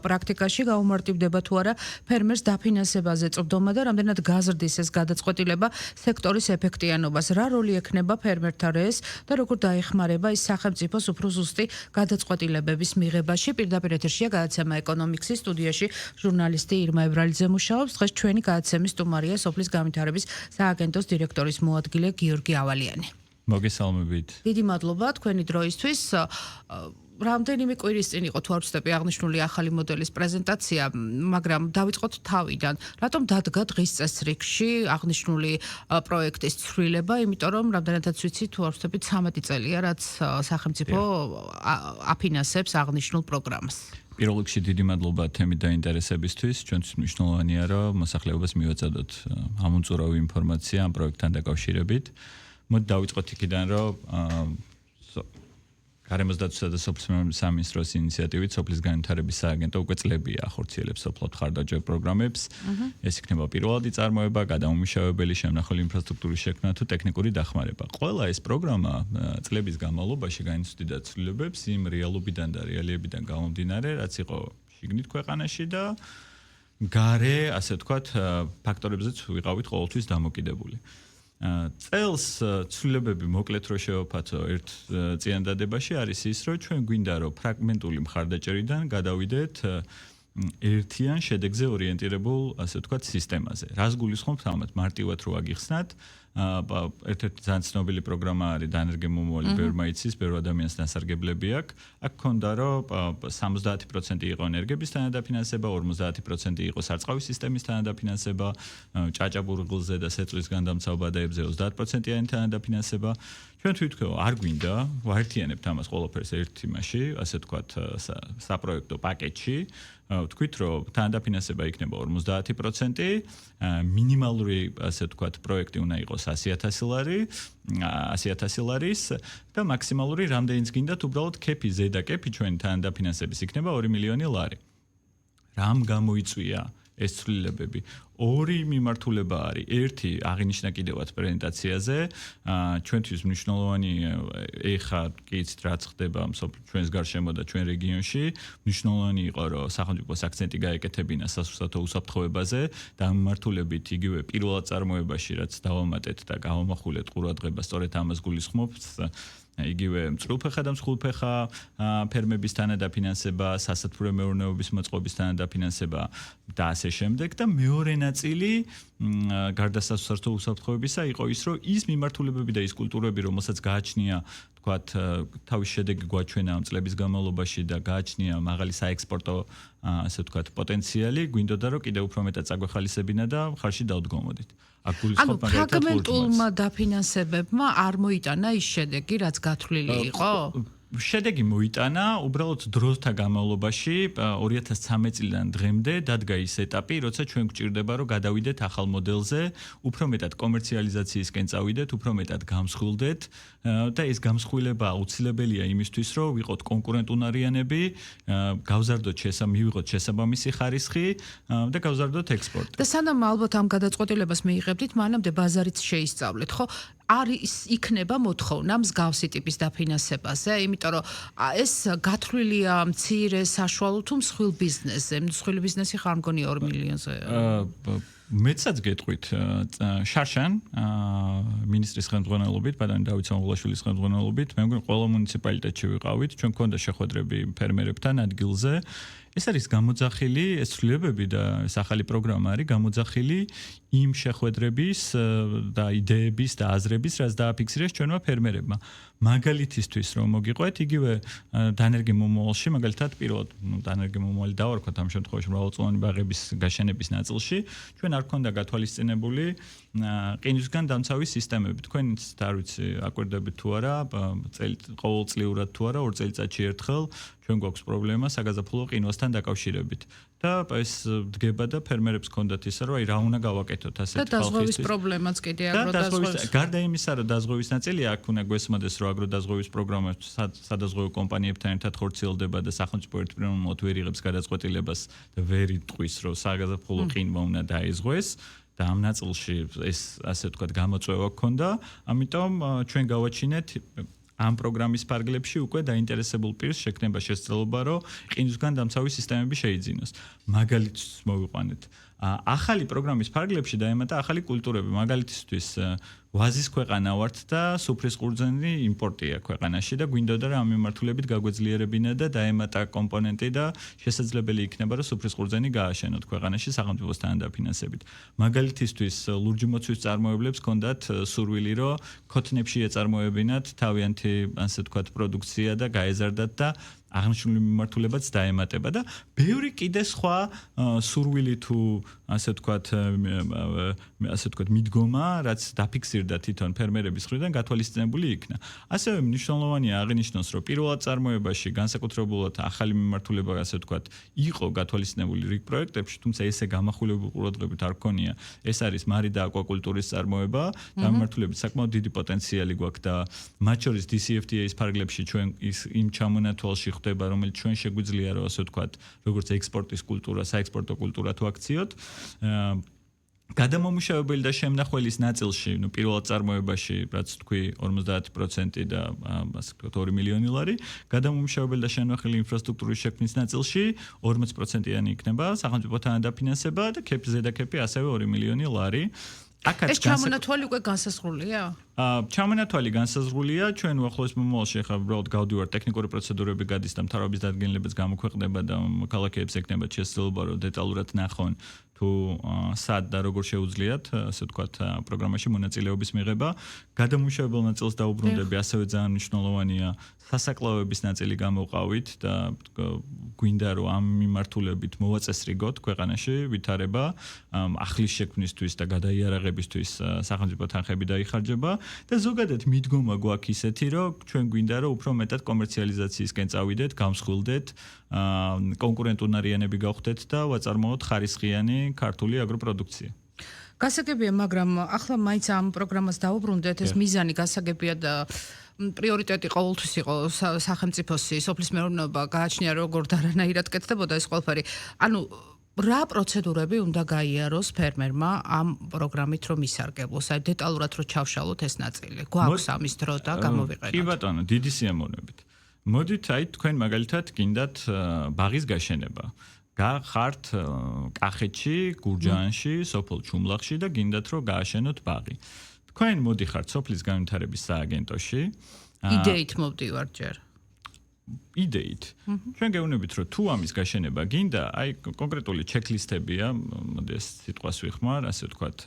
პრაქტიკაში გაუმარტივდება თუ არა ფერმერს დაფინანსებაზე წვდომა და რამდენად გაზრდის ეს გადაწყვეტილება სექტორის ეფექტიანობას, რა როლი ექნება ფერმერთა რეს და როგორ დაეხმარება ის სახელმწიფოს უფრო ზუსტი გადაწყვეტილებების მიღებაში. პირდაპირ ეთერშია გადაცემა ეკონომიქსის სტუდიაში ჟურნალისტი ირმა ებრალიძე მუშაობს. დღეს ჩვენი გადაცემის სტუმარია სოფლის განვითარების სააგენტოს დირექტორის მოადგილე გიორგი ავალიანი. მოგესალმებით. დიდი მადლობა თქვენი დროისთვის. რამდენიმე კვირის წინ იყო თუ არ ვცდები აღნიშნული ახალი მოდელის პრეზენტაცია, მაგრამ დავიწყოთ თავიდან. რატომ დადგა დღის წესრიგში აღნიშნული პროექტის ცვლილება, იმიტომ რომ რამდენადაც ვიცი თუ არ ვცდები 13 წელია, რაც სახელმწიფო აფინანსებს აღნიშნულ პროგრამას. პირველ რიგში დიდი მადლობა თემით დაინტერესებისთვის. ჩვენთვის მნიშვნელოვანია, რომ მოსახლეობას მივაწოდოთ ამუნწურავი ინფორმაცია ამ პროექტთან დაკავშირებით. მოდი დავიწყოთ იქიდან, რომ გარემოს დაცვისა და სოფლის სამინისტროს ინიციატივით სოფლის განვითარების სააგენტო უკვე წლებია ახორციელებს სოფლად მხარდაჭერა პროგრამებს. ეს იქნება პირველადი წარმოება, გადამამუშავებელი შემნახული ინფრასტრუქტურის შექმნა თუ ტექნიკური დახმარება. ყველა ეს პროგრამა წლების განმავლობაში განიცდიდა ცვლილებებს იმ რეალობიდან და რეალიებიდან გამომდინარე, რაც იყო შიგნით ქვეყანაში და გარე, ასე ვთქვათ, ფაქტორებზეც ვიყავით ყოველთვის დამოკიდებული. წელს ცვლილებები მოკლედ რო შევაფათო ერთ წინადადებაში არის ის, რომ ჩვენ გვინდა რომ ფრაგმენტული მხარდაჭერიდან გადავიდეთ ერთიან შედეგზე ორიენტირებულ, ასე ვთქვათ, სისტემაზე. რას გულისხმობთ ამათ? მარტივად რო აგიხსნათ, ერთ-ერთი ძალიან ცნობილი პროგრამა არის დანერგემომავალი, ბევრმა იცის, ბევრ ადამიანს დასარგებლები აქვს. აქ ქონდა რომ 70% იყო ენერგების თანადაფინანსება, 50% იყო სარწყავის სისტემის თანადაფინანსება, ჭაჭაბურღილზე და სეწვის განდამცავ ბადეებზე 30%-იანი თანადაფინანსება. ჩვენ თვითონ არ გვინდა ვაერთიანებთ ამას ყველაფერს ერთ იმაში, ასე ვთქვათ, საპროექტო პაკეტში. ვთქვით, რომ თანადაფინანსება იქნება 50%, მინიმალური, ასე ვთქვათ, პროექტი უნდა იყოს 100,000 ლარის და მაქსიმალური რამდენიც გინდათ, უბრალოდ კეფი, ზედა კეფი ჩვენი თანადაფინანსების იქნება 2 მილიონი ლარი. რამ გამოიწვია ეს ცვლილებები? ორი მიმართულება არის. ერთი აღინიშნა კიდევაც პრეზენტაციაზე, ჩვენთვის მნიშვნელოვანი ეხა კიცით რაც ხდება ჩვენს გარშემო და ჩვენ რეგიონში, მნიშვნელოვანი იყო რომ სახელმწიფოს აქცენტი გაეკეთებინა სასურსათო უსაფრთხოებაზე და ამ მიმართულებით იგივე პირველად წარმოებაში რაც დავამატეთ და გავამახვილეთ ყურადღება სწორედ ამას გულისხმობს. იგივე მწყვილფეხა და მსხვილფეხა ფერმების თანადაფინანსება, სასათბურე მეურნეობის მოწყობის თანადაფინანსება და ასე შემდეგ და მეორე ნაწილი გარდა სასურსათო უსაფრთხოებისა იყო ის, რომ ის მიმართულებები და ის კულტურები, რომელსაც გააჩნია, თქვათ, თავის შედეგი გვაჩვენა ამ წლების განმავლობაში და გააჩნია მაღალი საექსპორტო, ასე ვთქვათ, პოტენციალი, გვინდოდა რომ კიდევ უფრო მეტად წაგვეხალისებინა და მხარში დავდგომოდით. ანუ ფრაგმენტულმა დაფინანსებებმა არ მოიტანა ის შედეგი, რაც გათვლილი იყო? შედეგი მოიტანა, უბრალოდ დროთა განმავლობაში 2013 წლიდან დღემდე დადგა ის ეტაპი, როცა ჩვენ გვჭირდება რომ გადავიდეთ ახალ მოდელზე, უფრო მეტად კომერციალიზაციისკენ წავიდეთ, უფრო მეტად გამსხვილდეთ და ეს გამსხვილება აუცილებელია იმისთვის, რომ ვიყოთ კონკურენტუნარიანები, მივიღოთ შესაბამისი ხარისხი და გავზარდოთ ექსპორტი. და სანამ ალბათ ამ გადაწყვეტილებას მიიღებდით, მანამდე ბაზარიც შეისწავლეთ, ხო? არის იქნება მოთხოვნა მსგავსი ტიპის დაფინანსებაზე, იმიტომ რომ ეს გათვლილია მცირე, საშუალო თუ მსხვილ ბიზნესზე. მსხვილ ბიზნესი ხარ მგონი 2 მილიონზე. მეცაც გეტყვით შარშან მინისტრის ხელმძღვანელობით, ბატონი დავით სამღულაშვილის ხელმძღვანელობით, მე მგონი ყველა მუნიციპალიტეტში ვიყავით, ჩვენ გქონდა შეხვედრები ფერმერებთან ადგილზე. ეს არის გამოძახილი, ეს ცვლილებები და ეს ახალი პროგრამა არის გამოძახილი იმ შეხვედრების და იდეების და აზრების, რაც დააფიქსირეს ჩვენმა ფერმერებმა. მაგალითისთვის რომ მოგიყვეთ, იგივე დანერგემომავალში, მაგალითად პირველად, დანერგემომავალი დავარქვათ ამ შემთხვევაში მრავალწლოვანი ბაღების გაშენების ნაწილში, ჩვენ არ გქონდა გათვალისწინებული ყინვისგან დამცავი სისტემები. თქვენიც არ ვიცი, აკვირდებით თუ არა, ყოველწლიურად თუ არა, 2 წელიწადში ერთხელ ჩვენ გვაქვს პრობლემა საგაზაფხულო ყინვასთან დაკავშირებით. და ეს დგება და ფერმერებს ჰქონდათ ისა, რომ აი რა უნდა გავაკეთოთ ასეთი ხალხისთვის. და დაზღვევის პრობლემაც კიდე აგროდაზღვევის. გარდა იმისა, რომ დაზღვევის ნაწილი აქ უნდა გვესმოდეს, რომ აგროდაზღვევის პროგრამა სადაზღვევო კომპანიებთან ერთად ხორციელდება და სახელმწიფო ერთპიროვნულად ვერ იღებს გადაწყვეტილებას და ვერ იტყვის, რომ საგაზაფხულო ყინვა უნდა დაეზღვეს. და ამ ნაწილში ეს ასე ვთქვათ გამოწვევა გქონდა, ამიტომ ჩვენ გავაჩინეთ ამ პროგრამის ფარგლებში უკვე დაინტერესებულ პირს შექმნება შესაძლებლობა, რომ ყინულისგან დამცავი სისტემები შეიძინოს. მაგალითს მოვიყვანეთ. ახალი პროგრამის ფარგლებში დაემატა ახალი კულტურები, მაგალითისთვის ვაზის ქვეყანა ვართ და სუფრის ყურძენი იმპორტია ქვეყანაში და გვინდოდა რომ ამ მიმართულებით გაგვეძლიერებინა და დაემატა კომპონენტი და შესაძლებელი იქნება რომ სუფრის ყურძენი გააშენოთ ქვეყანაში სახელმწიფოსთან დაფინანსებით. მაგალითისთვის ლურჯი მოცვის წარმოებლებს ჰქონდათ სურვილი რომ ქოთნებში ეწარმოებინათ თავიანთი ასე ვთქვათ პროდუქცია და გაეზარდათ და აღნიშნული მიმართულებაც დაემატება და ბევრი კიდე სხვა სურვილი თუ ასე ვთქვათ მიდგომა, რაც დაფიქსირდა თვითონ ფერმერების მხრიდან გათვალისწინებული იქნა. ასევე მნიშვნელოვანია აღინიშნოს, რომ პირველად წარმოებაში განსაკუთრებულად ახალი მიმართულება ასე ვთქვათ იყო გათვალისწინებული რიგ პროექტებში, თუმცა ესე გამახვილებულ ყურადღებით არ ქონია. ეს არის მარი და აკვაკულტურის წარმოება, და მიმართულებით საკმაოდ დიდი პოტენციალი გვაქვს და მათ შორის DCFTA-ის ფარგლებში ჩვენ იმ ჩამონათვალში ხდება, რომელიც ჩვენ შეგვიძლია რომ ასე ვთქვათ, როგორც ექსპორტის კულტურა, საექსპორტო კულტურა თუ აქციოთ. გადამომუშავებელი და შემნახველის ნაწილში, პირველად წარმოებაში, რაც თქვი 50% და ასე ვთქვათ 2 მილიონი ლარი, გადამომუშავებელი და შემნახელი ინფრასტრუქტურის შექმნის ნაწილში 40%-იანი იქნება სახელმწიფოთანავე დაფინანსება და ზედაკეპი ასევე 2 მილიონი ლარი. ეს ჩამონათვალი უკვე განსაზღვრულია? ჩამონათვალი განსაზღვრულია, ჩვენ უახლოეს მომავალში ახლა უბრალოდ გავდივართ ტექნიკური პროცედურები გადის და მთავრობის დადგენილებაც გამოქვეყნდება და ქალაქებს ექნებათ შესაძლებლობა რომ დეტალურად ნახონ თუ სად და როგორ შეუძლიათ, ასე ვთქვათ, პროგრამაში მონაწილეობის მიღება. გადამუშავებელ ნაწილს დაუბრუნდები, ასევე ძალიან მნიშვნელოვანია სასაკლაოების ნაწილი გამოვყავით და გვინდა რომ ამ მიმართულებით მოვაწესრიგოთ ქვეყანაში ვითარება, ახლის შექმნისთვის და გადაიარაღებისთვის სახელმწიფო თანხები დაიხარჯება და ზოგადად მიდგომა გვაქვს ისეთი, რომ ჩვენ გვინდა რომ უფრო მეტად კომერციალიზაციისკენ წავიდეთ, გამსხვილდეთ, კონკურენტუნარიანები გავხდეთ და ვაწარმოოთ ხარისხიანი ქართული აგროპროდუქცია. გასაგებია, მაგრამ ახლა მაინც ამ პროგრამას დაუბრუნდეთ, ეს მიზანი გასაგებია და პრიორიტეტი ყოველთვის იყო სახელმწიფოსი, სოფლის მეურნეობა გააჩნია როგორ და რანაირად კეთდებოდა ეს ყველაფერი. ანუ რა პროცედურები უნდა გაიაროს ფერმერმა ამ პროგრამით რომ ისარგებლოს? აი დეტალურად რომ ჩავშალოთ ეს ნაწილი. გვაქვს ამის დრო და გამოვიყენოთ. კი ბატონო, დიდი სიამოვნებით. მოდით აი თქვენ მაგალითად გინდათ ბაღის გაშენება. ხართ კახეთში, გურჯაანში, სოფელ ჩუმლახში და გინდათ რომ გააშენოთ ბაღი. თქვენ მოდიხართ სოფლის განვითარების სააგენტოში. იდეით მოვდივართ ჯერ. იდეით. ჩვენ გეუბნებით რომ თუ ამის გაშენება გინდა, აი კონკრეტული ჩეკლისტებია, მოდი ეს სიტყვას ვიხმარ, ასე ვთქვათ,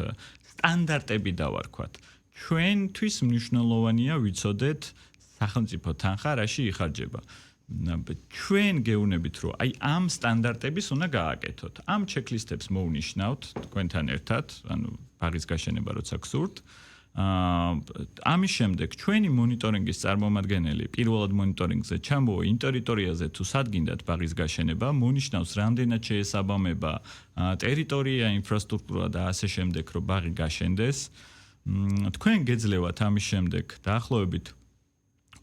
სტანდარტები დავარქვათ. ჩვენთვის მნიშვნელოვანია ვიცოდეთ სახელმწიფო თანხა რაში იხარჯება. ჩვენ გეუბნებით რომ აი ამ სტანდარტების უნდა გააკეთოთ. ამ ჩეკლისტებს მოვნიშნავთ თქვენთან ერთად, ანუ ბაღის გაშენება როცა გსურთ. ამის შემდეგ ჩვენი მონიტორინგის წარმომადგენელი პირველად მონიტორინგზე ჩამოვა იმ ტერიტორიაზე თუ სად გინდათ ბაღის გაშენება, მონიშნავს რამდენად შეესაბამება ტერიტორია, ინფრასტრუქტურა და ასე შემდეგ, რომ ბაღი გაშენდეს. თქვენ გეძლევათ ამის შემდეგ დაახლოებით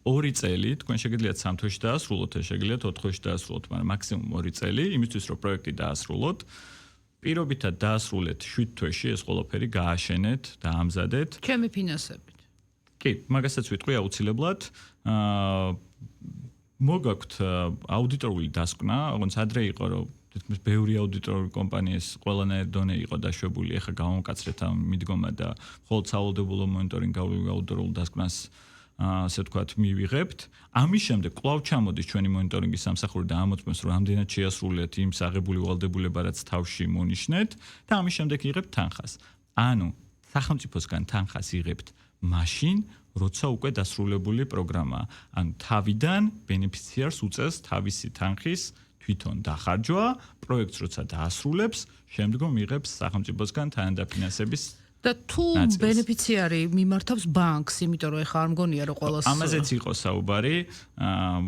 2 წელი, თქვენ შეგიძლიათ 3 თვეში დაასრულოთ, შეგიძლიათ 4 თვეში დაასრულოთ, მაგრამ მაქსიმუმ 2 წელი, იმისთვის რომ პროექტი დაასრულოთ. პირობითად დაასრულეთ 7 თვეში ეს ყველაფერი გააშენეთ და ამზადეთ. ჩემი ფინანსებით. კი, მაგასაც ვიტყვი აუცილებლად. მოგაქვთ აუდიტორული დასკვნა, როგორც ადრე იყო, რომ თითქმის ბევრი აუდიტორული კომპანიის ყველანაირ დონე იყო დაშვებული, ეხლა გავამკაცრეთ ამ მიდგომა და მხოლოდ სავალდებულო მონიტორინგ აუდიტორულ დასკვნას ასე ვთქვათ, მივიღებთ. ამის შემდეგ კვლავ ჩამოდის ჩვენი მონიტორინგის სამსახური და ამოწმებს, რომ რამდენად შეასრულეთ იმ საღებული ვალდებულება, რაც თავში მონიშნეთ და ამის შემდეგ იღებთ თანხას. ანუ სახელმწიფოსგან თანხას იღებთ მაშინ, როცა უკვე დასრულებული პროგრამაა. ანუ თავიდან ბენეფიციარს უწევს თავისი თანხის თვითონ დახარჯვა, პროექტს როცა დაასრულებს, შემდგომ იღებს სახელმწიფოსგან თანადაფინანსების და თუ ბენეფიციარი მიმართავს ბანკს, იმიტომ რომ ეხლა არ მგონია რომ ყოველს ამაზეც იყო საუბარი,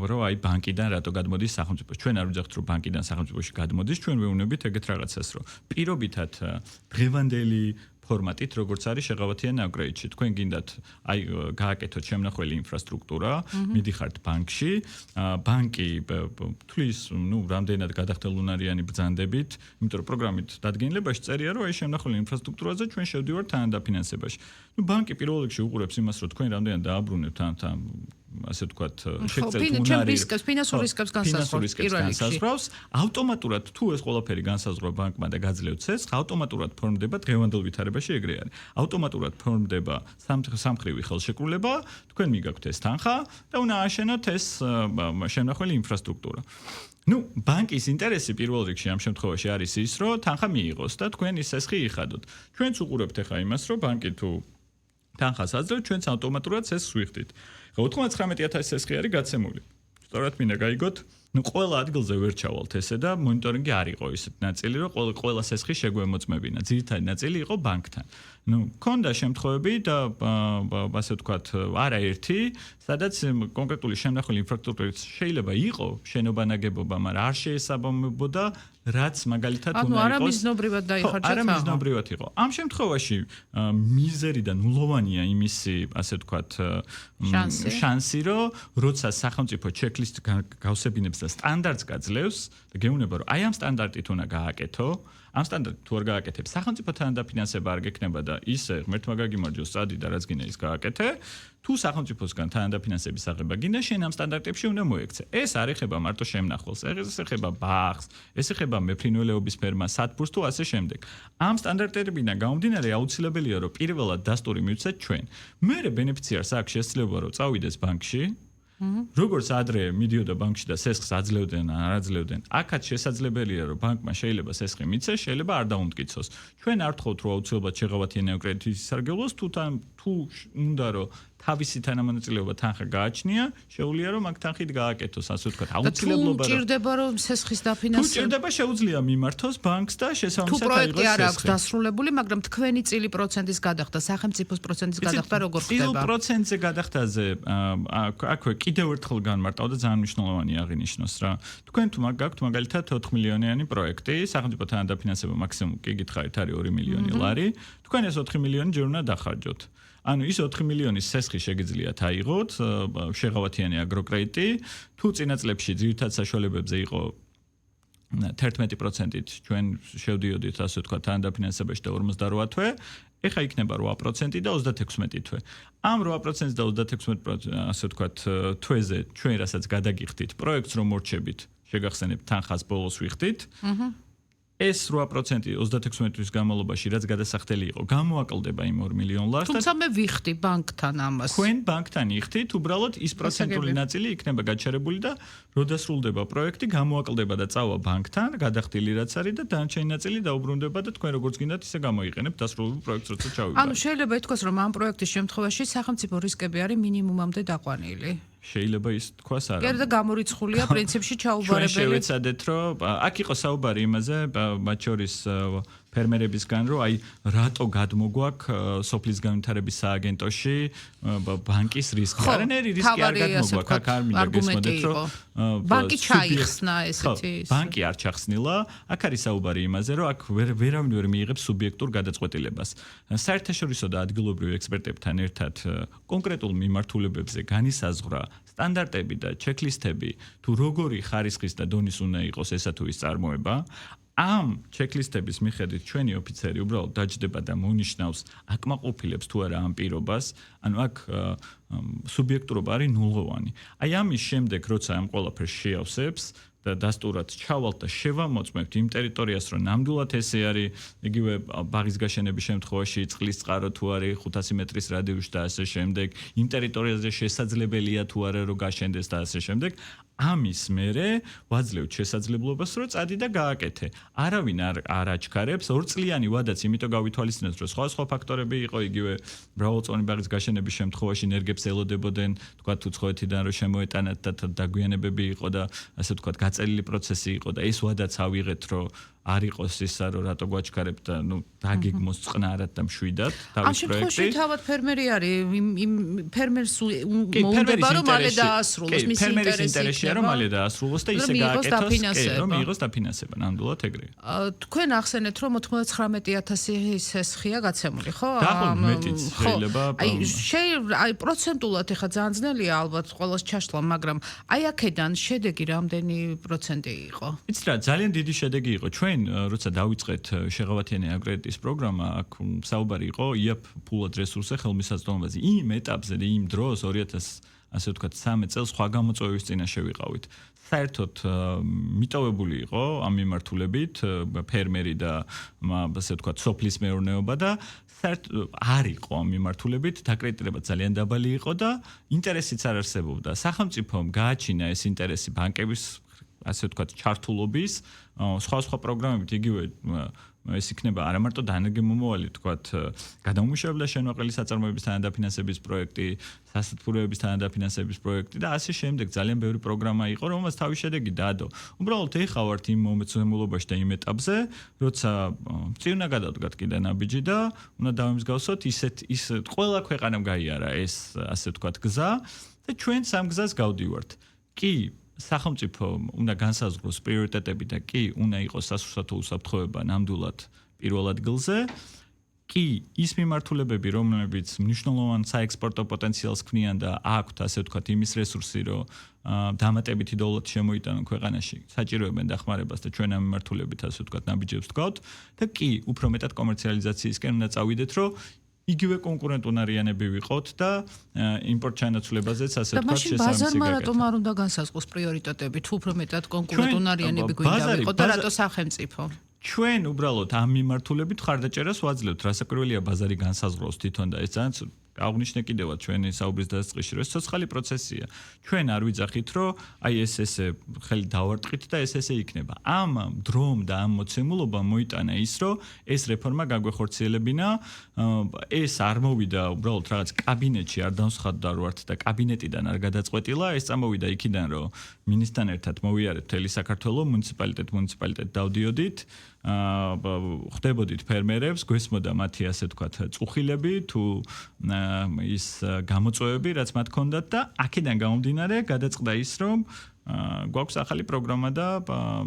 რომ აი ბანკიდან რატო გადმოდის სახელმწიფო. ჩვენ არ ვიძახთ რომ ბანკიდან სახელმწიფოში გადმოდის, ჩვენ ვეუბნებით ეგეთ რაღაცას, რომ პირობითად დღევანდელი ფორმატით, როგორც არის შეღავათიან upgrade-ში. თქვენ გინდათ აი გააკეთოთ შემნახველი ინფრასტრუქტურა, მიდიხართ ბანკში, ბანკი თulis, რამდენად გადახდელუნარიანი ბრძანდებით, იმიტომ რომ პროგრამით დადგენილებაში წერია, რომ აი შემნახველი ინფრასტრუქტურაზე ჩვენ შევდივართ თანადაფინანსებაში. ბანკი პირველ რიგში უყურებს იმას, რომ თქვენ რამდენად დააბრუნებთ ამ ასე ვთქვათ, შეგწევთ უნარი ფინანსურ რისკებს განსაზღვრავს, ავტომატურად თუ ეს ყველაფერი განსაზღვრა ბანკმა და გაძლევთ ცესხს, ავტომატურად ფორმდება დღევანდელ ვითარებაში ეგრე არის. ავტომატურად ფორმდება სამხრივი ხელშეკრულება, თქვენ მიგაქვთ ეს თანხა და უნდა ააშენოთ ეს შემნახველი ინფრასტრუქტურა. ბანკის ინტერესი პირველ რიგში ამ შემთხვევაში არის ის, რომ თანხა მიიღოს და თქვენ ის ცესხი იხადოთ. ჩვენც უყურებთ ახლა იმას, რომ ბანკი თუ თანხას აძლევთ, ჩვენც ავტომატურად ცესხს ვიხდით. 99,000 ცესხი არის გაცემული. სწორად მინდა გაიგოთ, ყველა ადგილზე ვერ ჩავალთ ესე და მონიტორინგი არ იყო ისეთ ნაწილი, რომ ყველა ცესხი შეგვემოწმებინა. ძირითადი ნაწილი იყო ბანკთან. ქონდა შემთხვევები და ასე ვთქვათ, არაერთი, სადაც კონკრეტული შემნახველი ინფრასტრუქტურით შეიძლება იყო შენობა ნაგებობა, მაგრამ არ შეესაბამებოდა რაც მაგალითად უნდა იყოს. არა მიზნობრივად დაიხარჯა. არა მიზნობრივად იყო. ამ შემთხვევაში მიზერი და ნულოვანია იმისი, ასე ვთქვათ, შანსი, რომ როცა სახელმწიფო ჩეკლისტ გავსებინებს და სტანდარტს გაძლევს და გეუბნება, რომ აი ამ სტანდარტით უნდა გააკეთო, ამ სტანდარტით თუ არ გააკეთებს, სახელმწიფოთან დაფინანსება არ გექნება და ისე ღმერთმა გაგიმარჯოს წადი და რაც გინდა ის გააკეთე, თუ სახელმწიფოსგან თანადაფინანსების აღება გინდა, შენ ამ სტანდარტებში უნდა მოექცე. ეს არ ეხება მარტო შემნახველს, ეს ეხება ბაღს, ეს ეხება მეფრინველეობის ფერმას, სათბურს თუ ასე შემდეგ. ამ სტანდარტებიდან გამომდინარე აუცილებელია, რომ პირველად დასტური მივცეთ ჩვენ. მერე ბენეფიციარს აქვს შესაძლებლობა, რომ წავიდეს ბანკში. როგორც ადრე მიდიოდა ბანკში და სესხს აძლევდნენ ან არ აძლევდნენ, აქაც შესაძლებელია, რომ ბანკმა შეიძლება სესხი მიცეს, შეიძლება არ დაუმტკიცოს. ჩვენ არ ვთხოვთ, რომ აუცილებლად შეღავათიანია კრედიტის სარგებლოს, თუ უნდა რომ თავისი თანამონაწილეობა თანხა გააჩნია, შეუძლია რომ აქ თანხით გააკეთოს, ასე ვთქვათ, აუცილებლობა. თუ ჭირდება რომ სესხის დაფინანსება. თუ ჭირდება შეუძლია მიმართოს ბანკს და შესაბამისად აიღოს სესხი. თუ პროექტი არ აქვს დასრულებული, მაგრამ თქვენი წილი პროცენტის გადახდა, სახელმწიფოს პროცენტის გადახდა როგორ ხდება? წილ პროცენტზე გადახდაზე აქვე კიდევ ერთხელ განმარტავ და ძალიან მნიშვნელოვანი აღინიშნოს რა. თქვენ თუ გაქვთ მაგალითად 4 მილიონიანი პროექტი, სახელმწიფო თანადაფინანსება მაქსიმუმ კი გითხარით არის 2 მილიონი ლარი, თქვენ ეს 4 მილიონი ჯერ უნდა დახარჯოთ. ანუ ის 4 მილიონის სესხი შეგიძლიათ აიღოთ, შეღავათიანი აგროკრედიტი, თუ წინა წლებში ძირითად საშუალებებზე იყო 11%-ით ჩვენ შევდიოდით, ასე ვთქვათ, თანადაფინანსებაში და 48 თვე, ეხა იქნება 8% და 36 თვე. ამ 8% და 36%, ასე ვთქვათ, თვეზე ჩვენ რასაც გადაგიხდით, პროექტს რომ მორჩებით, შეგახსენებთ თანხას ბოლოს ვიხდით. ეს 8% 36 თვის განმავლობაში რაც გადასახდელი იყო, გამოაკლდება იმ 2 მილიონ ლარს. თუმცა მე ვიხდი ბანკთან ამას. თქვენ ბანკთან იხდით, უბრალოდ ის პროცენტული ნაწილი იქნება გაჩერებული და რო დასრულდება პროექტი, გამოაკლდება და წავა ბანკთან, გადახდილი რაც არის და დანარჩენი ნაწილი დაუბრუნდება და თქვენ როგორც გინდათ ისე გამოიყენებთ დასრულებულ პროექტს, როცა ჩავიბარეთ. ანუ შეიძლება ითქვას, რომ ამ პროექტის შემთხვევაში სახელმწიფო რისკები არის მინიმუმამდე დაყვანილი. შეიძლება ის თქვას არა. კი და გამორიცხულია პრინციპში ჩაუბარებელი. ჩვენ შევეცადეთ, რომ აქ იყო საუბარი იმაზე, მათ შორის ფერმერებისგან, რომ აი რატო გადმოგვაქვს სოფლის განვითარების სააგენტოში ბანკის რისკი. არანაირი რისკი არ გადმოგვაქვს, აქ არ მინდა გესმოდეთ, რომ ბანკი ჩაიხსნა ესეთი. ბანკი არ ჩახსნილა, აქ არის საუბარი იმაზე, რომ აქ ვერავინ ვერ მიიღებს სუბიექტურ გადაწყვეტილებას. საერთაშორისო და ადგილობრივ ექსპერტებთან ერთად კონკრეტულ მიმართულებებზე განისაზღვრა სტანდარტები და ჩეკლისტები, თუ როგორი ხარისხის და დონის უნდა იყოს ესა თუ ის წარმოება. ამ ჩეკლისტების მიხედვით ჩვენი ოფიცერი უბრალოდ დაჯდება და მონიშნავს, აკმაყოფილებს თუ არა ამ პირობას, ანუ აქ სუბიექტურობა არის ნულოვანი. აი ამის შემდეგ, როცა ამ ყველაფერს შეავსებს და დასტურად ჩავალთ და შევამოწმებთ იმ ტერიტორიას, რომ ნამდვილად ესე არის, იგივე ბაღის გაშენების შემთხვევაში წყლის წყარო თუ არის 500 მეტრის რადიუსში და ასე შემდეგ, იმ ტერიტორიაზე შესაძლებელია თუ არა რომ გაშენდეს და ასე შემდეგ. ამის მერე ვაძლევთ შესაძლებლობას, რომ წადი და გააკეთე. არავინ არ აჩქარებს, 2 წლიანი ვადაც იმიტომ გავითვალისწინოთ, რომ სხვა ფაქტორები იყო, იგივე მრავალწლოვანი ბაღის გაშენების შემთხვევაში ენერგებს ელოდებოდნენ, თქვა თუ წვეთიდან რომ შემოეტანათ და დაგვიანებები იყო და ასე ვთქვათ, გაწელილი პროცესი იყო და ეს ვადაც ავიღეთ, რომ არ იყოს ისა, რომ რატო გვაჩქარებთ და დაგეგმოს წყნარად და მშვიდად თავის პროექტი. ამ შემთხვევაში თავად ფერმერი არის, იმ ფერმერს მოუნდება რომ მალე დაასრულოს მისი ინტერესი. რომ მალე დაასრულოს და ისე გააკეთოს, რომ მიიღოს დაფინანსება, ნამდვილად ეგრეა. თქვენ ახსენეთ, რომ 99,000 სესხია გაცემული, ხო? დაახლოებით მეტიც შეიძლება. აი პროცენტულად ეხა ძალიან ძნელია ალბათ ყველას ჩაშლა, მაგრამ აი აქედან შედეგი რამდენი პროცენტი იყო? იცით რა, ძალიან დიდი შედეგი იყო. ჩვენ როცა დავიწყეთ შეღავათიანი აგროკრედიტის პროგრამა, აქ საუბარი იყო იაფ ფულად რესურსზე ხელმისაწვდომობაზე. იმ ეტაპზე და იმ დროს ასე ვთქვათ, 13 წელს სხვა გამოწვევის წინაშე ვიყავით. საერთოდ მიტოვებული იყო ამ მიმართულებით ფერმერი და ასე ვთქვათ, სოფლის მეურნეობა და არ იყო ამ მიმართულებით, დაკრიტირება ძალიან დაბალი იყო და ინტერესიც არ არსებობდა. სახელმწიფომ გააჩინა ეს ინტერესი ბანკების ასე ვთქვათ, ჩართულობის, სხვა პროგრამებით იგივე ეს იქნება არა მარტო დანერგი მომავალი ვთქვათ, გადამუშავებელ შემოყრილი საწარმოების თანადაფინანსების პროექტი, სასათბუროების თანადაფინანსების პროექტი და ასე შემდეგ ძალიან ბევრი პროგრამა იყო, რომელსაც თავის შედეგი დადო. უბრალოდ ეხლა ვართ იმ მომწმულობაში და იმ ეტაპზე, როცა წინა გადავდგათ კიდე ნაბიჯი და უნდა დავიმსგავსოთ ის ყველა ქვეყანამ გაიარა ეს ასე ვთქვათ გზა და ჩვენ სამ გზას გავდივართ. კი სახელმწიფო უნდა განსაზღვროს პრიორიტეტები და კი უნდა იყოს სასურსათო უსაფრთხოება ნამდვილად პირველ ადგილზე. კი ის მიმართულებები, რომლებიც მნიშვნელოვან საექსპორტო პოტენციალს ქმნიან და აქვთ, ასე ვთქვათ, იმის რესურსი, რომ დამატებითი დოლარი შემოიტანონ ქვეყანაში, საჭიროებენ დახმარებას და ჩვენ ამ მიმართულებით, ასე ვთქვათ, ნაბიჯებს ვდგავთ და კი უფრო მეტად კომერციალიზაციისკენ უნდა წავიდეთ, რომ იგივე კონკურენტუნარიანები ვიყოთ და იმპორტ ჩანაცვლებაზეც ასე ვთქვათ შესაბამისი გაკეთოთ. და მაშინ ბაზარმა რატომ არ უნდა განსაზღვროს პრიორიტეტები, თუ უფრო მეტად კონკურენტუნარიანები გვინდა ვიყოთ და რატო სახელმწიფო? ჩვენ უბრალოდ ამ მიმართულებით ხარდაჭერას ვაძლევთ, რასაკვირველია ბაზარი განსაზღვროს თვითონ და ეს ძალიან აღნიშნე კიდევაც ჩვენი საუბრის დასაწყისში, რომ ეს ცოცხალი პროცესია. ჩვენ არ ვიძახით, რომ აი ესე ხელი დავარტყით და ესე იქნება. ამ დრომ და ამ მოცემულობამ მოიტანა ის, რომ ეს რეფორმა გაგვეხორციელებინა, ეს არ მოვიდა უბრალოდ რაღაც კაბინეტში არ დამსხატდა როართ და კაბინეტიდან არ გადაწყვეტილა, ეს წამოვიდა იქიდან, რომ მინისტრთან ერთად მოვიარეთ მთელი საქართველოს მუნიციპალიტეტ დავდიოდით. ხდებოდით ფერმერებს, გვესმოდა მათი ასე ვთქვათ, წუხილები თუ ის გამოწვევები, რაც მათ ჰქონდათ და აქედან გამომდინარე გადაწყდა ის, რომ გვაქვს ახალი პროგრამა და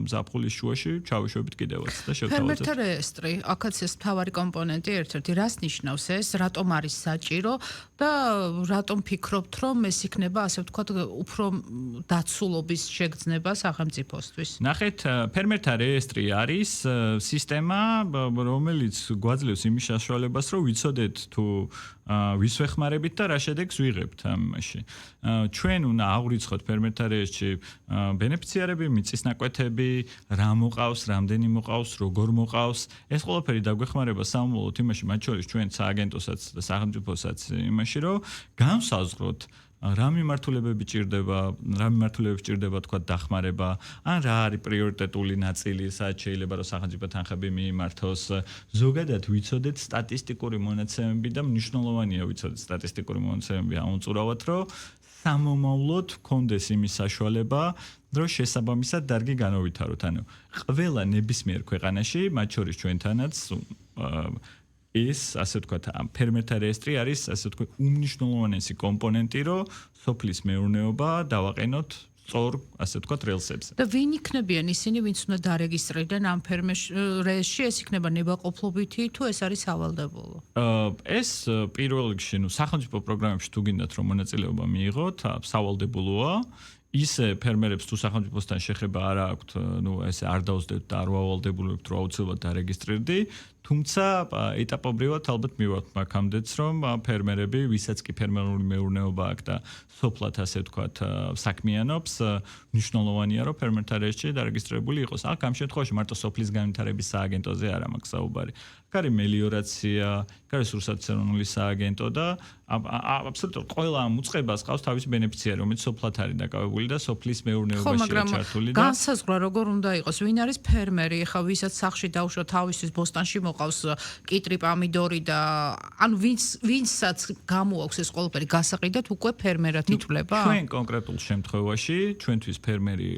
ზაფხულის შუაში ჩავიშვებით კიდევაც და შევთავაზებთ. ფერმერთა რეესტრი, აქაც ეს მთავარი კომპონენტი ერთ-ერთი, რას ნიშნავს ეს, რატომ არის საჭირო და რატომ ფიქრობთ, რომ ეს იქნება, ასე ვთქვათ, უფრო დაცულობის შეგრძნება სახელმწიფოსთვის? ნახეთ, ფერმერთა რეესტრი არის სისტემა, რომელიც გვაძლევს იმის საშუალებას, რომ ვიცოდეთ თუ ვის ვეხმარებით და რა შედეგს ვიღებთ ამაში. ჩვენ უნდა აღვრიცხოთ ფერმერთა რეესტრში ბენეფიციარები, მიწისნაკვეთები, რა მოყავს, რამდენი მოყავს, როგორ მოყავს. ეს ყველაფერი დაგვეხმარება სამომავლოდ იმაში, მათ შორის ჩვენ სააგენტოსაც და სახელმწიფოსაც იმაში, რომ განსაზღვროთ რა მიმართულებები ჭირდება თქვა დახმარება, ან რა არის პრიორიტეტული ნაწილი, სადაც შეიძლება რომ სახელმწიფო თანხები მიიმართოს. ზოგადად ვიცოდეთ სტატისტიკური მონაცემები და მნიშვნელოვანია ვიცოდეთ სტატისტიკური მონაცემები ამოწურავად, რომ სამომავლოდ გქონდეს იმის საშუალება, რომ შესაბამისად დარგი განავითაროთ. ანუ ყველა ნებისმიერ ქვეყანაში, მათ შორის ჩვენთანაც ეს ასე ვთქვათ, ფერმერთა რეესტრი არის ასე ვთქვათ, უმნიშვნელოვანესი კომპონენტი, რომ სოფლის მეურნეობა დავაყენოთ სწორ ასე ვთქვათ, რელსებზე. და ვინ იქნებიან ისინი, ვინც უნდა დარეგისტრირდნენ ამ რეესტრში, ეს იქნება ნებაყოფლობითი თუ ეს არის სავალდებულო? ეს პირველ რიგში, სახელმწიფო პროგრამებში თუ გინდათ რომ მონაწილეობა მიიღოთ, სავალდებულოა. ისე ფერმერებს თუ სახელმწიფოსთან შეხება არ აქვთ, ესე არ დაუსდევთ და არ ვავალდებულებთ, რომ აუცილებლად დარეგისტრირდი, თუმცა ეტაპობრივად ალბათ მივაქვთ მაგამდეც, რომ ფერმერები, ვისაც კი ფერმერული მეურნეობა აქვს და სოფლად ასე ვთქვათ, საქმიანობს, მნიშვნელოვანია, რომ ფერმერთა რეესტრში დარეგისტრირებული იყოს. აქ ამ შემთხვევაში მარტო სოფლის განვითარების სააგენტოზე არ მაქვს საუბარი. კარი მელიორაცია, კარი სურსათმცემლობის სააგენტო და აბსოლუტურად ყველა ამ უწყებას ყავს თავისი ბენეფიციარი, რომელიც სოფლად არის დაკავებული და სოფლის მეურნეობაშია ჩართული და განსაზღვრა როგორ უნდა იყოს, ვინ არის ფერმერი, ხა ვისაც სახში დაუშვა თავისთვის ბოსტანში მოყავს კიტრი, პამიდორი და ანუ ვინცაც გამოაქვს ეს ყველაფერი გასაყიდად უკვე ფერმერად ითვლება? ჩვენ კონკრეტულ შემთხვევაში ჩვენთვის ფერმერი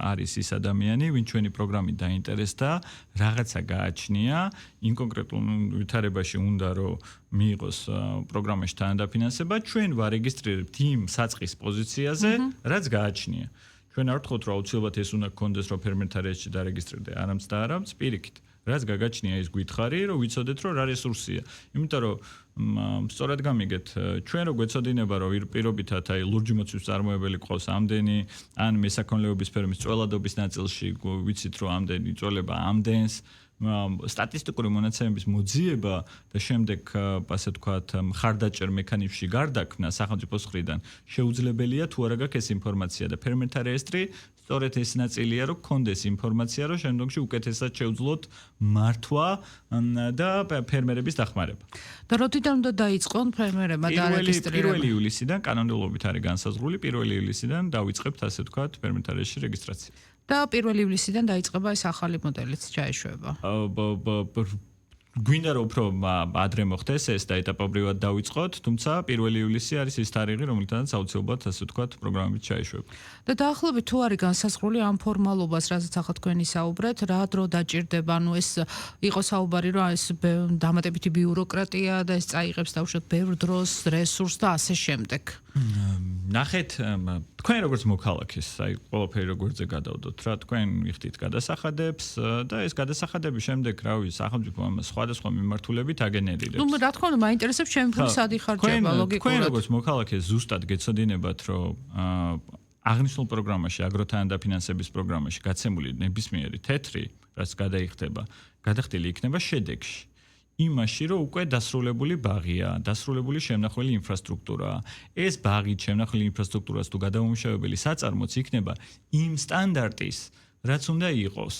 არის ის ადამიანი, ვინ ჩვენი პროგრამით დაინტერესდა, რაღაცა გააჩნია, იმ კონკრეტულ ვითარებაში უნდა რომ მიიღოს პროგრამაში თანადაფინანსება, ჩვენ ვარეგისტრირებთ იმ საწყის პოზიციაზე, რაც გააჩნია. ჩვენ არ ვთქვით, რომ აუცილებლად ეს უნდა გქონდეს, რომ ფერმერთა რეესტრში დარეგისტრირდე, არამც და არამც, პირიქით. რაც გაგაჩნია ის გითხარი, რომ ვიცოდეთ, რომ რა რესურსია. იმიტომ რომ სწორად გამიგეთ, ჩვენ რო გვეცოდინება, რომ პირობითად აი ლურჯი მოცვის წარმოებელი ყავს ამდენი, ან მესაქონლეობის სფეროს წველადობის ნაწილში ვიცით, რომ ამდენი წველება ამდენს სტატისტიკური მონაცემების მოძიება და შემდეგ, ასე ვთქვათ, მხარდაჭერ მექანიზმში გარდაქმნა სახელმწიფოს მხრიდან შეუძლებელია თუ არა გაქვს ეს ინფორმაცია და ფერმერთა რეესტრი სწორედ ეს ნაწილია, რომ გქონდეს ინფორმაცია, რომ შემდგომში უკეთესად შეუძლოთ მართვა და ფერმერების დახმარება. და როდიდან უნდა დაიწყონ ფერმერებმა დარეგისტრირება? 1 ივლისიდან კანონმდებლობით არის განსაზღვრული, 1 ივლისიდან დავიწყებთ, ასე ვთქვათ, ფერმერთა რეესტრში რეგისტრაცია. და 1 ივლისიდან დაიწყება ეს ახალი მოდელიც ჩაეშვება. გვინდა რომ უფრო ადრე მოხდეს ეს და ეტაპობრივად დავიწყოთ, თუმცა 1 ივლისი არის ის თარიღი, რომელთანაც აუცილებლად ასე ვთქვათ, პროგრამებით ჩაეშვება. და დაახლოებით თუ არის განსაზღვრული ამ ფორმალობას, რაზეც ახლა თქვენი საუბრეთ, რა დრო დაჭირდება, ანუ ეს იყო საუბარი, რომ ეს დამატებითი ბიუროკრატია და ეს წაიღებს დავუშვათ ბევრ დროს, რესურსს და ასე შემდეგ. ნახეთ, თქვენ როგორც მოქალაქეს, აი ყველაფერი როგორზე გადავდოთ რა, თქვენ მიხდით გადასახადებს და ეს გადასახადების შემდეგ, რავი, სახელმწიფო ამას სხვადასხვა მიმართულებით აგენერირებს. ნუ რა თქმა უნდა, მაინტერესებს ჩემი ფული სად იხარჯება ლოგიკურად. თქვენ როგორც მოქალაქეს ზუსტად გეცოდინებათ, რომ აღნიშნულ პროგრამაში, აგროთანადაფინანსების პროგრამაში გაცემული ნებისმიერი თეთრი, რაც გადაიხდება, გადახდილი იქნება შედეგში. იმაში, რომ უკვე დასრულებული ბაღია, დასრულებული შემნახველი ინფრასტრუქტურაა. ეს ბაღი, შემნახველი ინფრასტრუქტურას თუ გადამამუშავებელი საწარმოც იქნება იმ სტანდარტის, რაც უნდა იყოს.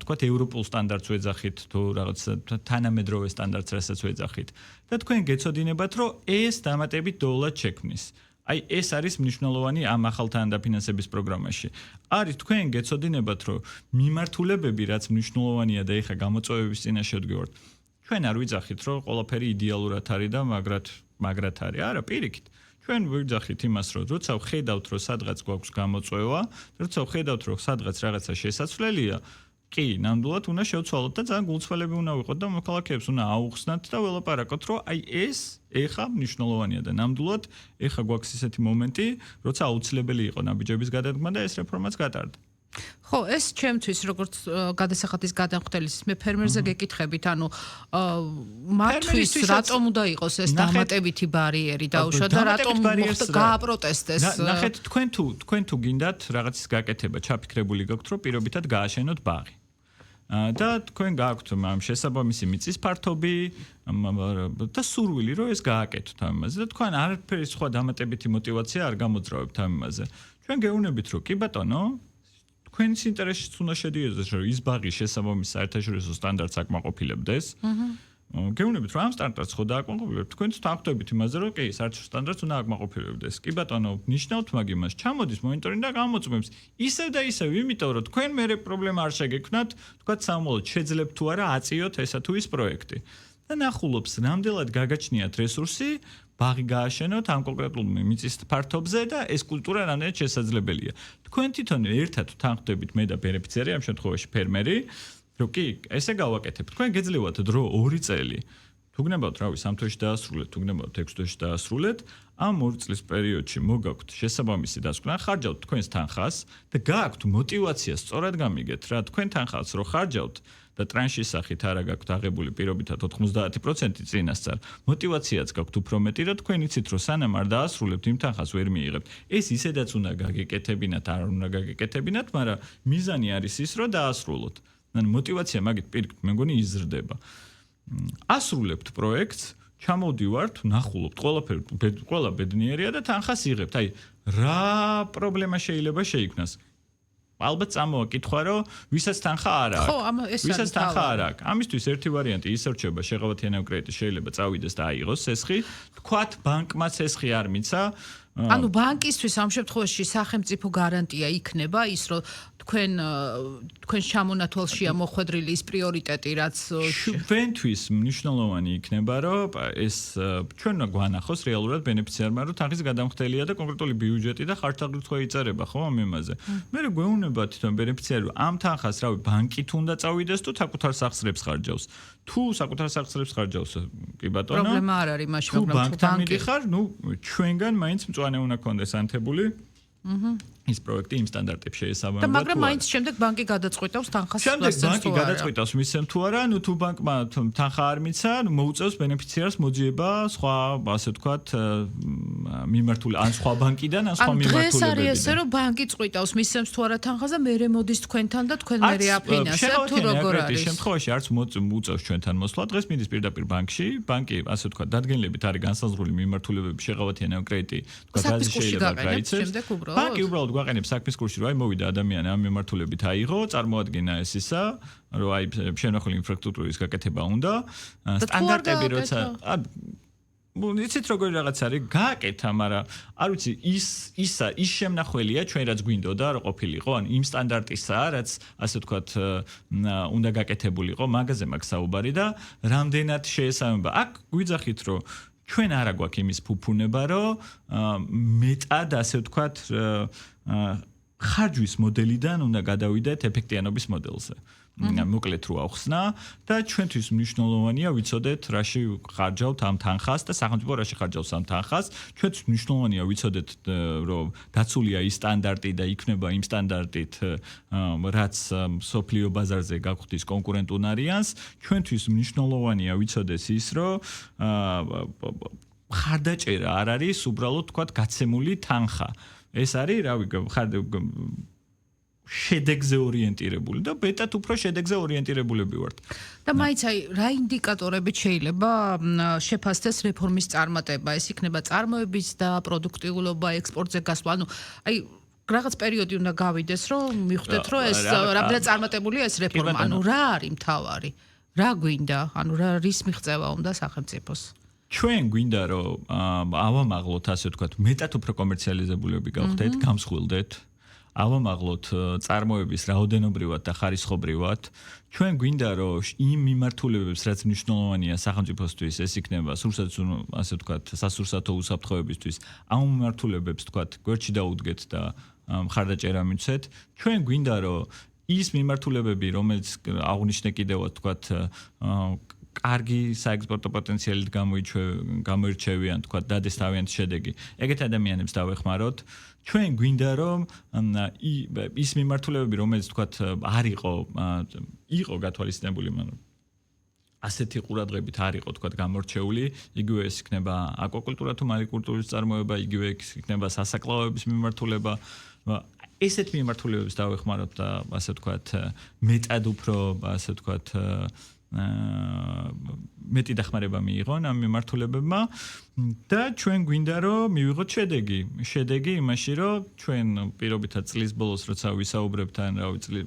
თქვათ, ევროპულ სტანდარტს ვეძახით თუ რაღაც თანამედროვე სტანდარტს, რასაც ვეძახით. და თქვენ გეცოდინებათ, რომ ეს დამატებით დოულად შექმნის. აი ეს არის მნიშვნელოვანი ამ ახალ თანადაფინანსების პროგრამაში. არის თქვენ გეცოდინებათ, რომ მიმართულებები, რაც მნიშვნელოვანია და ეხა გამოწვევების წინაშე ვდგევართ. ჩვენ არ ვიძახით, რომ ყველაფერი იდეალურად არის და მაგრად არის. არა, პირიქით. ჩვენ ვიძახით იმას, რომ როცა ვხედავთ, რომ სადღაც გვაქვს გამოწვევა, როცა ვხედავთ, რომ სადღაც რაღაცა შესაძლებელია, კი, ნამდვილად უნდა შევცვალოთ და ძალიან გულწრფელები უნდა ვიყოთ და მოქალაქეებს უნდა აუხსნათ და ველაპარაკოთ, რომ აი ეს ეხა მნიშვნელოვანია და ნამდვილად ეხა გვაქვს ისეთი მომენტი, როცა აუცილებელი იყო ნაბიჯების გადადგმა და ეს რეფორმაც გატარდა. ხო, ეს ჩემთვის როგორც გადასახადის გადამხდელის მე ფერმერზე გეკითხებით, ანუ მათთვის რატომ უნდა იყოს ეს დამატებითი ბარიერი დაუშვა და რატომ გააპროტესტეს? ნახეთ, თქვენ თუ გინდათ რაღაცის გაკეთება, ჩაფიქრებული გაქვთ, რომ პირობითად გააშენოთ ბაღი. და თქვენ გაქვთ ამ შესაბამისი მიწის ფართობი და სურვილი, რომ ეს გააკეთოთ ამ იმაზე და თქვენ არაფერი სხვა დამატებითი мотиваცია არ გამოძრავებთ ამ იმაზე. ჩვენ გეუბნებით, რომ კი ბატონო, თქვენს ინტერესშიც უნდა შედიოდეს, რომ ის ბაღი შესაბამის საერთაშორისო სტანდარტს აკმაყოფილებდეს. გეუბნებით, რომ ამ სტანდარტს ხო დააკმაყოფილებთ, თქვენც თავხდებით იმაზე, რომ კი, საერთაშორისო სტანდარტს უნდა აკმაყოფილებდეს. კი ბატონო, ნიშნავთ მაგ იმას, ჩამოდის მონიტორინგი და გამოწმებს. ისევ და ისევ, იმიტომ რომ თქვენ მერე პრობლემა არ შეგექმნათ, თქვათ სამომავლოდ შეძლებთ თუ არა აწიოთ ესა თუ ის პროექტი. და ნახულობს, რამდენად გაგაჩნიათ რესურსი, ბაღი გააშენოთ ამ კონკრეტულ მიწის ფართობზე და ეს კულტურა რამდენად შესაძლებელია. თქვენ თვითონ ერთად თანხმდებით მე და ბენეფიციარი, ამ შემთხვევაში ფერმერი, რომ კი, ესე გავაკეთებთ. თქვენ გეძლევათ დრო 2 წელი. თუ გნებავთ, რავი, 3 თვეში დაასრულეთ, თუ გნებავთ 6 თვეში დაასრულეთ, ამ 2 წლის პერიოდში მოგაქვთ შესაბამისი დასკვნა, ხარჯავთ თქვენს თანხას და გააქვთ мотиваცია სწორად გამიგეთ რა, თქვენ თანხას რო ხარჯავთ და ტრანშის სახით არა გაქვთ აღებული პირობითად 90% წინასწარ. мотиваციაც გაქვთ უფრო მეტი, რომ თქვენ იცით, რომ სანამ არ დაასრულებთ, იმ თანხას ვერ მიიღებთ. ეს ისედაც უნდა გაგეკეთებინათ, არ უნდა გაგეკეთებინათ, მაგრამ მიზანი არის ის, რომ დაასრულოთ. ანუ мотиваცია მაგით პირიქით, მე მგონი იზრდება. ასრულებთ პროექტს, ჩამოვდივართ, ნახულობთ, ყველა ბედნიერია და თანხას იღებთ. აი, რა პრობლემა შეიძლება შეიქმნას? ალბათ წამოაკითხვა, რომ ვისაც თანხა არ აქვს. ხო, ვისაც თანხა არ აქვს. ამისთვის ერთი ვარიანტი ის რჩება, შეღავათიანო კრედიტი შეიძლება წავიდეს და აიღოს სესხი. თქვათ, ბანკმა სესხი არ მიცა. ანუ ბანკისთვის ამ შემთხვევაში სახელმწიფო გარანტია იქნება ის, რომ თქვენ ჩამონათვალშია მოხვედრილი ის პრიორიტეტი, რაც ჩვენთვის მნიშვნელოვანი იქნება, რომ ეს ჩვენ უნდა გვანახოს რეალურად ბენეფიციარმა, რომ თანხის გადამხდელია და კონკრეტული ბიუჯეტი და ხარჯთაღრიცხვი იწერება, ხო, ამ იმაზე. მე გვეუბნება თვითონ ბენეფიციარი, ამ თანხას, რავი, ბანკით უნდა წავიდეს თუ საკუთარ სახსრებს ხარჯავს. თუ საკუთარ სახსრებს ხარჯავს, კი ბატონო. პრობლემა არ არის მაშინ, მაგრამ თუ ბანკთან მიდიხარ, ნუ ჩვენგან მაინც მწვანე უნდა კონდეს ანთებული. ის პროექტი იმ სტანდარტებში შეესაბამება. და მაგრამ მაინც შემდეგ ბანკი გადაწყვეტავს თანხას შემდეგ მისცემს ბანკი თუ არა. გადაწყვეტავს მისცემ თუ არა, ნუ თუ ბანკმა თანხა არ მიცა, მოუწევს ბენეფიციარს მოძიება სხვა, ასე ვთქვათ, მიმართული ან სხვა ბანკიდან, ან სხვა მიმართულებებიდან. დღეს არის ესე, რომ ბანკი წყვიტავს მისცემს თუ არა თანხას და მერე მოდის თქვენთან და თქვენ მერე აფინანსებთ თუ როგორ არის. შემთხვევაში არც მოუწევს ჩვენთან მოსვლა, დღეს მიდის პირდაპირ ბანკში, ბანკი ასე ვთქვათ, დადგენილებით არის განსაზღვრული მიმართულებები, შეღავათიანება კრედიტი, თქვათ, რაზე შეიძლება გაიცეს. ბანკი უბრალოდ გვაყენებს საქმის კურსში, რომ აი მოვიდა ადამიანი ამ მიმართულებით აიღო, წარმოადგინა ეს ისა, რომ აი შემონახული ინფრასტრუქტურის გაკეთება უნდა, სტანდარტები როცა იცით როგორი რაღაც არის გააკეთა, მაგრამ არ ვიცი ის შემნახველია ჩვენ რაც გვინდოდა რომ ყოფილიყო, ან იმ სტანდარტისა, რაც ასე ვთქვათ უნდა გაკეთებულიყო, მაგაზე მაქვს საუბარი და რამდენად შეესაბამება. აქ გვიძახით რომ ჩვენ არა გვაქვს იმის ფუფუნება, რომ მეტად ასე ვთქვათ ხარჯვის მოდელიდან უნდა გადავიდეთ ეფექტიანობის მოდელზე. მოკლედ რო ახსნა და ჩვენთვის მნიშვნელოვანია ვიცოდეთ რაში ხარჯავთ ამ თანხას და სახელმწიფო რაში ხარჯავს ამ თანხას. ჩვენთვის მნიშვნელოვანია ვიცოდეთ რომ დაცულია ის სტანდარტი და იქნება იმ სტანდარტით რაც სოფლიო ბაზარზე გაგვხდის კონკურენტულ არიანს. ჩვენთვის მნიშვნელოვანია ვიცოდეს ის რომ ხარდაჭერა არ არის უბრალოდ თქვათ გაცემული თანხა. ეს არის რავი შედეგზე ორიენტირებული და ბეტად უფრო შედეგზე ორიენტირებულები ვართ. და მაინც აი რა ინდიკატორებით შეიძლება შეფასდეს რეფორმის წარმატება? ეს იქნება წარმოების და პროდუქტიულობა, ექსპორტზე გასვლა. ანუ აი რაღაც პერიოდი უნდა გავიდეს, რომ მიხვდეთ, რომ ეს რამდენად წარმატებულია ეს რეფორმა. ანუ რა არის მთავარი? რა გვინდა? ანუ რის მიღწევა უნდა სახელმწიფოს? ჩვენ გვინდა რომ ავამაღლოთ ასე ვთქვათ, მეტად უფრო კომერციალიზებულები გავხდეთ, გამსხვილდეთ. ავამაღლოთ წარმოების რაოდენობრივად და ხარისხობრივად. ჩვენ გვინდა რომ იმ მიმართულებებს რაც მნიშვნელოვანია სახელმწიფოსთვის, ეს იქნება ასე ვთქვათ, სასურსათო უსაფრთხოებისთვის, ამ მიმართულებებს ვთქვათ, გვერდში დაუდგეთ და მხარდაჭერა მიცეთ. ჩვენ გვინდა რომ ის მიმართულებები, რომელიც აღნიშნე კიდევაც ვთქვათ, კარგი საექსპორტო პოტენციალით გამოირჩევიან, თქვა დადეს თავიანთი შედეგი. ეგეთ ადამიანებს დავეხმაროთ. ჩვენ გვინდა რომ ის მიმართულებები, რომელიც თქვა არ იყო გათვალისწინებული, მაგრამ ასეთი ყურადღებით არ იყო თქვა გამორჩეული, იგივე ეს იქნება აკვაკულტურა თუ მარიკულტურის წარმოება, იგივე ეს იქნება სასაკლაოების მიმართულება. ესეთ მიმართულებებს დავეხმაროთ და ასე ვთქვათ, მეტად უფრო ასე ვთქვათ მეტი დახმარება მიიღონ ამ მიმართულებებმა და ჩვენ გვინდა რომ მივიღოთ შედეგი იმაში რომ ჩვენ პირობითად წლის ბოლოს როცა ვისაუბრებთ ან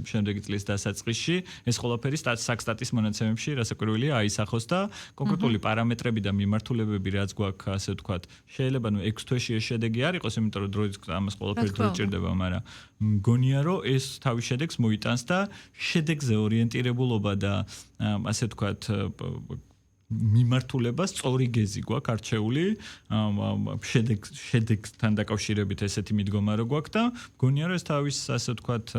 შემდეგი წლის დასაწყისში ეს ყველაფერი სტატის მონაცემებში რასაკვირველია აისახოს და კონკრეტული პარამეტრები და მიმართულებები რაც გვაქვს ასე ვთქვათ შეიძლება 6 თვეში ეს შედეგი არ იყოს იმიტომ რომ დროით ამას ყველაფერი დრო ჭირდება მაგრამ მგონია რომ ეს თავის შედეგს მოიტანს და შედეგზე ორიენტირებულობა და ასე ვთქვათ მიმართულება სწორი გეზი გვაქვს არჩეული შედეგთან დაკავშირებით ესეთი მიდგომა რო გვაქვს და მგონია რომ ეს თავის ასე ვთქვათ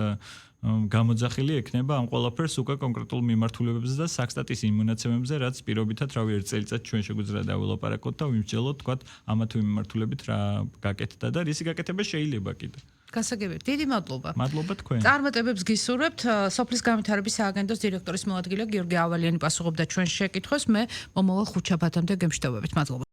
გამოძახილი ექნება ამ ყველაფერს უკვე კონკრეტულ მიმართულებებზე და საქსტატის იმ მონაცემებზე რაც პირობითად რავი ერთ წელიწადს ჩვენ შეგვიძლია დაველაპარაკოთ და ვიმსჯელოთ ვთქვათ ამა თუ იმ მიმართულებით რა გაკეთდა და რისი გაკეთება შეიძლება კიდე გასაგებია. დიდი მადლობა. მადლობა თქვენ. წარმატებებს გისურვებთ. სოფლის განვითარების სააგენტოს დირექტორის მოადგილე გიორგი ავალიანი პასუხობდა ჩვენს შეკითხვას. მე მომავალ ხუთშაბათამდე გემშვიდობებით. მადლობა.